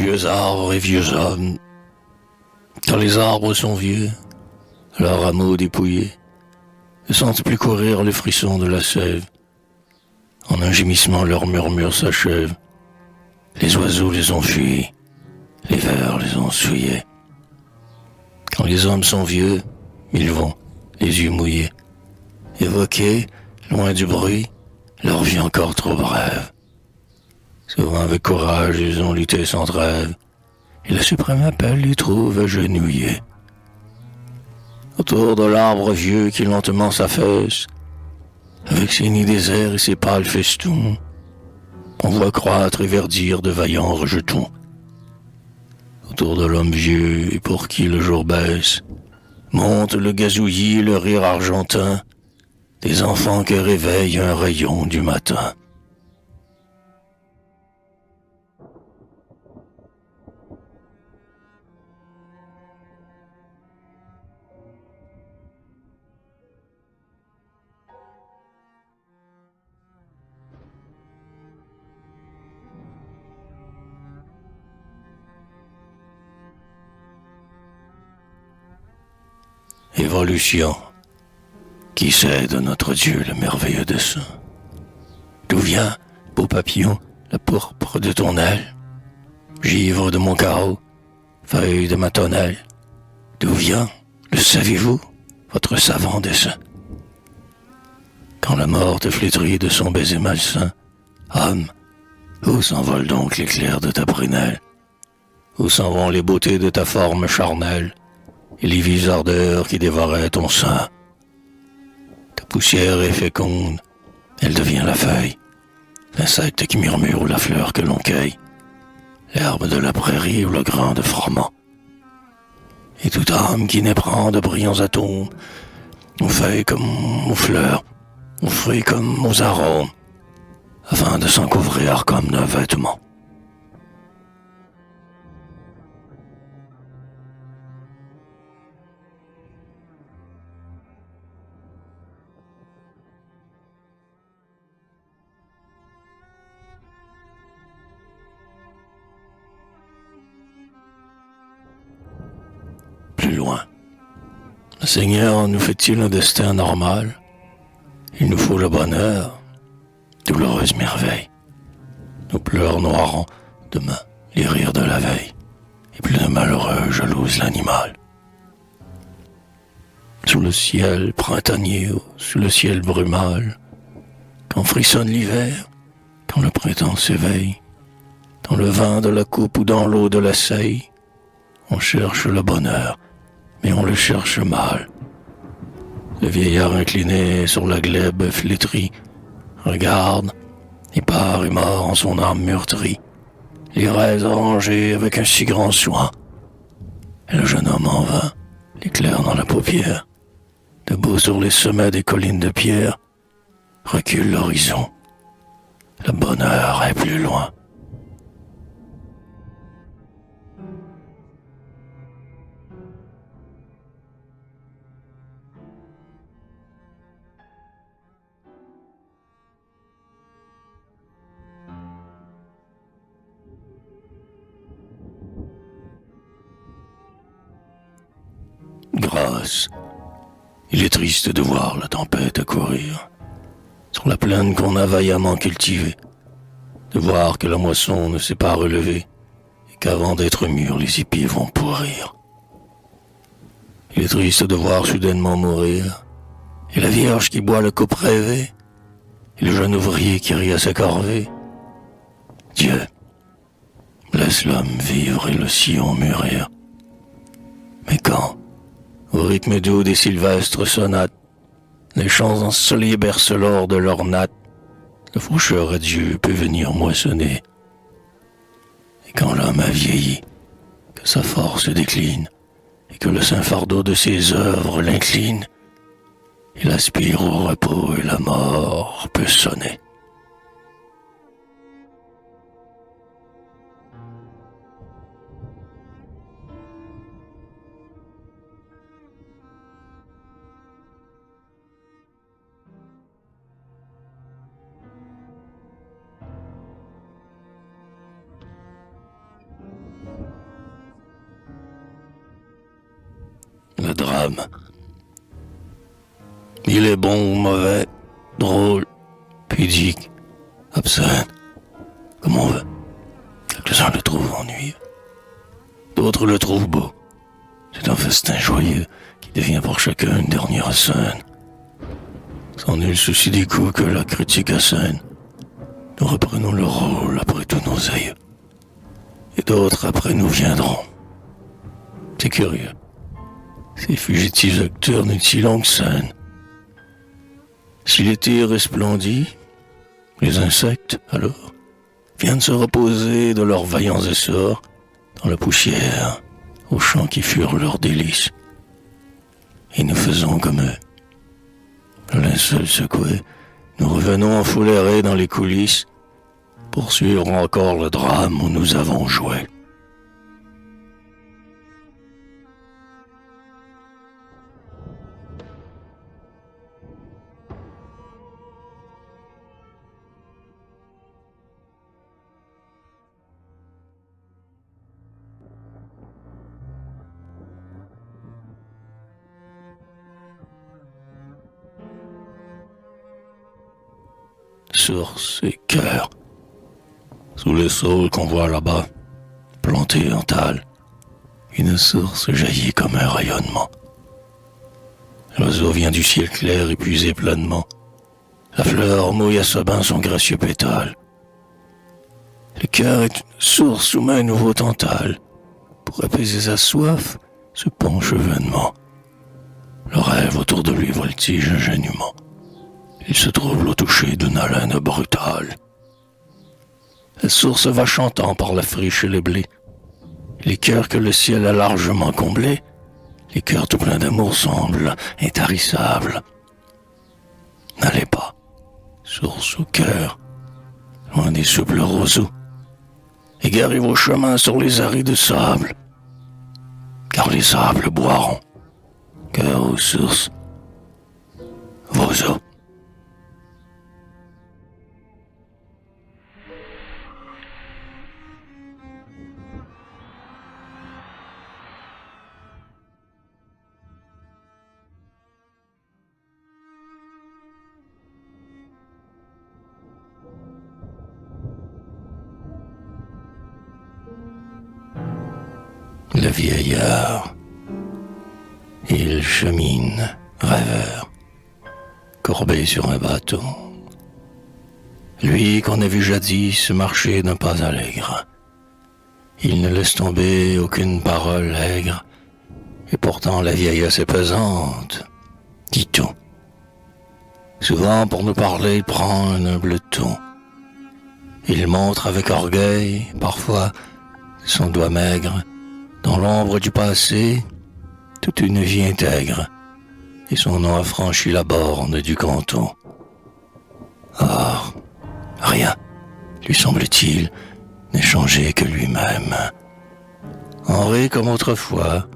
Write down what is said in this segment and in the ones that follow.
vieux arbres et vieux hommes. Quand les arbres sont vieux, leurs rameaux dépouillés, ne sentent plus courir les frissons de la sève. En un gémissement, leur murmure s'achève. Les oiseaux les ont fuis, les vers les ont souillés. Quand les hommes sont vieux, ils vont, les yeux mouillés, évoquer, loin du bruit, leur vie encore trop brève. Souvent avec courage, ils ont lutté sans trêve, et le suprême appel les trouve agenouillés. Autour de l'arbre vieux qui lentement s'affaisse, avec ses nids déserts et ses pâles festons, on voit croître et verdir de vaillants rejetons. Autour de l'homme vieux et pour qui le jour baisse, monte le gazouillis et le rire argentin des enfants que réveille un rayon du matin. Évolution. Qui sait de notre Dieu le merveilleux dessein? D'où vient, beau papillon, la pourpre de ton aile? Givre de mon carreau, feuille de ma tonnelle. D'où vient, le savez-vous, votre savant dessein? Quand la mort te flétrit de son baiser malsain, homme, où s'envole donc l'éclair de ta prunelle? Où s'en vont les beautés de ta forme charnelle et les vives ardeurs qui dévoraient ton sein? Ta poussière est féconde, elle devient la feuille, l'insecte qui murmure ou la fleur que l'on cueille, l'herbe de la prairie ou le grain de froment. Et toute âme qui naît prend de brillants atomes, aux feuilles comme aux fleurs, aux fruits comme aux arômes, afin de s'en couvrir comme d'un vêtement. Plus loin. Le Seigneur nous fait-il un destin normal? Il nous faut le bonheur, douloureuse merveille. Nos pleurs noieront demain les rires de la veille, et plus de malheureux jalouse l'animal. Sous le ciel printanier, sous le ciel brumal, quand frissonne l'hiver, quand le printemps s'éveille, dans le vin de la coupe ou dans l'eau de la seille, on cherche le bonheur, mais on le cherche mal. Le vieillard incliné sur la glèbe flétrie regarde, et part et mord en son âme meurtrie, les rêves arrangés avec un si grand soin. Et le jeune homme en vain, l'éclair dans la paupière, debout sur les sommets des collines de pierre, recule l'horizon. Le bonheur est plus loin. Grâce. Il est triste de voir la tempête accourir sur la plaine qu'on a vaillamment cultivée, de voir que la moisson ne s'est pas relevée et qu'avant d'être mûrs, les épis vont pourrir. Il est triste de voir soudainement mourir, et la vierge qui boit le coupe rêvé, et le jeune ouvrier qui rit à sa corvée. Dieu, laisse l'homme vivre et le sillon mûrir. Mais quand, au rythme doux des sylvestres sonates, les champs ensoleillés bercent l'or de leurs nattes, le faucheur à Dieu peut venir moissonner. Et quand l'homme a vieilli, que sa force décline, et que le saint fardeau de ses œuvres l'incline, il aspire au repos et la mort peut sonner. drame. Il est bon ou mauvais, drôle, pudique, obscène, comme on veut. Quelques-uns le trouvent ennuyeux, d'autres le trouvent beau. C'est un festin joyeux qui devient pour chacun une dernière scène. Sans nul souci des coups que la critique assène, nous reprenons le rôle après tous nos aïeux. Et d'autres après nous viendront. C'est curieux. Ces fugitifs acteurs d'une si longue scène. Si l'été resplendit, les insectes, alors, viennent se reposer de leurs vaillants essors dans la poussière, aux champs qui furent leurs délices. Et nous faisons comme eux. Le linceul secoué, nous revenons enfoulérés dans les coulisses, poursuivre encore le drame où nous avons joué. Source et cœur, sous les saules qu'on voit là-bas, plantés en tal, une source jaillit comme un rayonnement. L'oiseau vient du ciel clair et puiser pleinement. La fleur mouille à ce bain son gracieux pétale. Le cœur est une source sous main nouveau tantale. Pour apaiser sa soif, se penche vainement. Le rêve autour de lui voltige ingénument. Il se trouble au toucher d'une haleine brutale. La source va chantant par la friche et les blés. Les cœurs que le ciel a largement comblés, les cœurs tout pleins d'amour semblent intarissables. N'allez pas, source au cœur, loin des souples roseaux. Égarez vos chemins sur les arides sables, car les sables boiront, cœur aux sources, vos eaux. Le vieillard, il chemine, rêveur, courbé sur un bâton. Lui qu'on a vu jadis marcher d'un pas allègre. Il ne laisse tomber aucune parole aigre, et pourtant la vieillesse est pesante, dit-on. Souvent pour nous parler, il prend un humble ton. Il montre avec orgueil, parfois, son doigt maigre, dans l'ombre du passé, toute une vie intègre, et son nom a franchi la borne du canton. Or, rien, lui semble-t-il, n'est changé que lui-même. Henri comme autrefois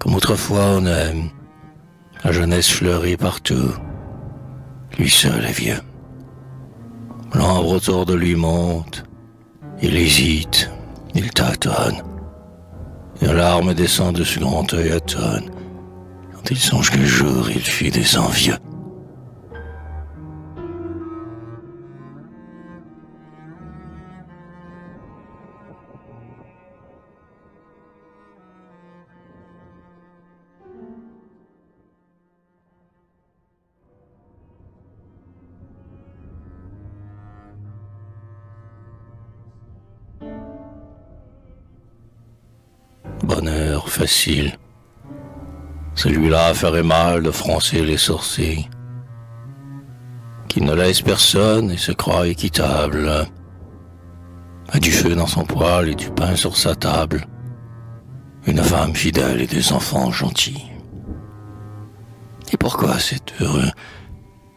on aime, la jeunesse fleurit partout, lui seul est vieux. L'ombre autour de lui monte, il hésite, il tâtonne. Une larme descend de ce grand œil automne, quand il songe qu'un jour il fut des envieux. Bonheur facile. Celui-là ferait mal de froncer les sourcils, qui ne laisse personne et se croit équitable, a du feu dans son poêle et du pain sur sa table, une femme fidèle et des enfants gentils. Et pourquoi cet heureux,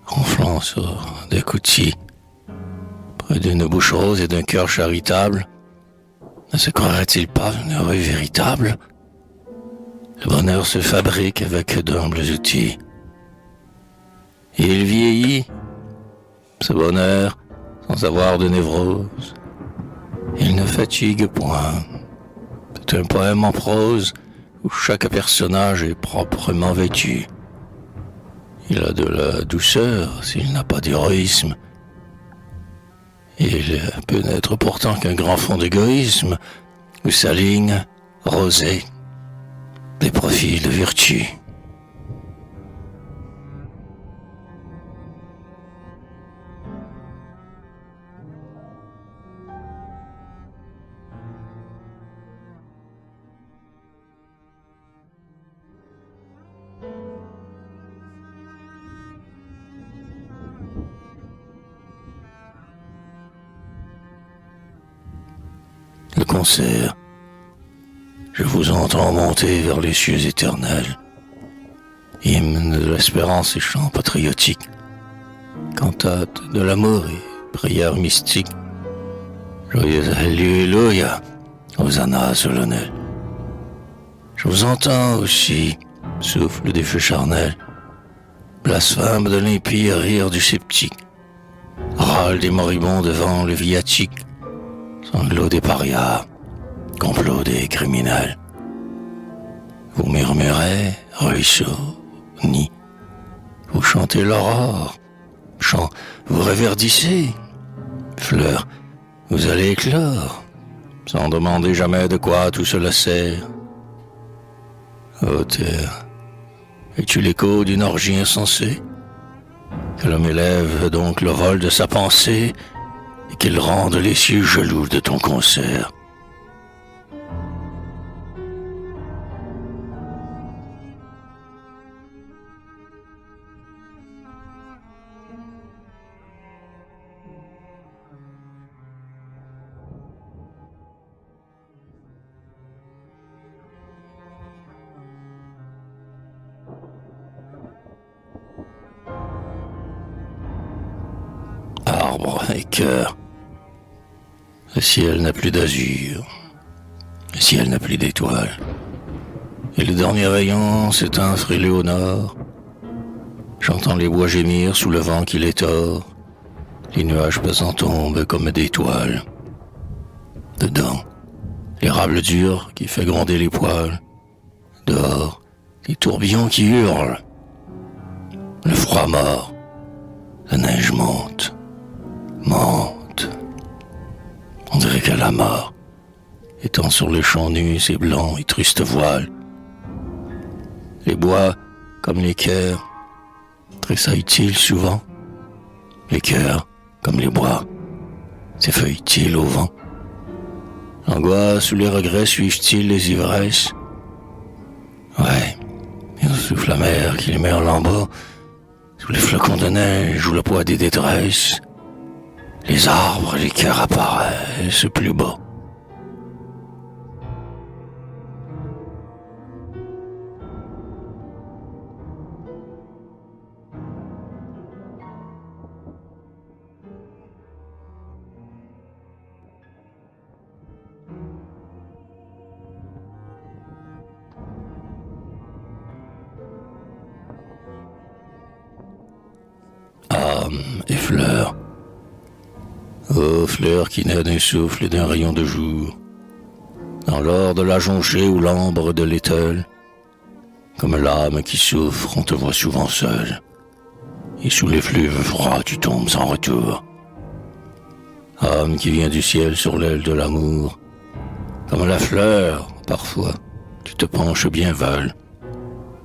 ronflant sur des coutilles, près d'une bouche rose et d'un cœur charitable, ne se croirait-il pas un heureux véritable? Le bonheur se fabrique avec d'humbles outils. Et il vieillit, ce bonheur, sans avoir de névrose. Il ne fatigue point. C'est un poème en prose où chaque personnage est proprement vêtu. Il a de la douceur s'il n'a pas d'héroïsme. Il peut n'être pourtant qu'un grand fond d'égoïsme, où s'alignent, rosés, des profils de vertu. Le concert. Je vous entends monter vers les cieux éternels. Hymne de l'espérance et chant patriotique. Cantate de l'amour et prière mystique. Joyeux Alléluia, Hosanna solennel. Je vous entends aussi, souffle des feux charnels. Blasphème de l'impie, rire du sceptique. Râle des moribonds devant le viatique. Sanglots des parias, complot des criminels. Vous murmurez, ruisseau, nid. Vous chantez l'aurore, chant, vous reverdissez. Fleurs, vous allez éclore, sans demander jamais de quoi tout cela sert. Ô terre, es-tu l'écho d'une orgie insensée? Que l'homme élève donc le vol de sa pensée, et qu'il rende les cieux jaloux de ton concert. Arbre et cœur. Le ciel n'a plus d'azur. Le ciel n'a plus d'étoiles. Et le dernier rayon s'éteint frilé au nord. J'entends les bois gémir sous le vent qui les tord. Les nuages pesants tombent comme des toiles. Dedans, l'érable dur qui fait gronder les poils. Dehors, les tourbillons qui hurlent. Le froid mord. La neige monte. Monte. On dirait que la mort étend sur les champs nus ses blancs et tristes voiles. Les bois, comme les cœurs, tressaillent-ils souvent? Les cœurs, comme les bois, s'effeuillent-ils au vent? L'angoisse ou les regrets suivent-ils les ivresses? Ouais, et souffle la mer qui les met en lambeaux, sous les flocons de neige ou le poids des détresses. Les arbres, les cœurs apparaissent plus beaux. Âme et fleurs. Ô fleurs qui naît d'un souffle et d'un rayon de jour, dans l'or de la jonchée ou l'ambre de l'étole, comme l'âme qui souffre, on te voit souvent seul, et sous les fleuves froids tu tombes sans retour. Âme qui vient du ciel sur l'aile de l'amour, comme la fleur, parfois, tu te penches bien veule,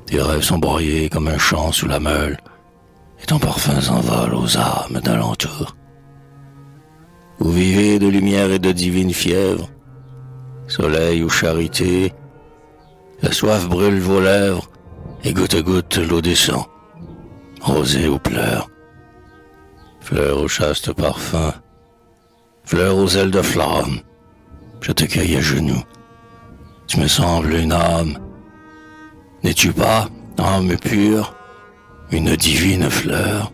tes rêves sont broyés comme un champ sous la meule, et ton parfum s'envole aux âmes d'alentour. Vous vivez de lumière et de divine fièvre, soleil ou charité, la soif brûle vos lèvres, et goutte à goutte l'eau descend, rosée ou pleurs, fleurs au chaste parfum, fleurs aux ailes de flamme, je te cueille à genoux, tu me sembles une âme, n'es-tu pas, âme pure, une divine fleur?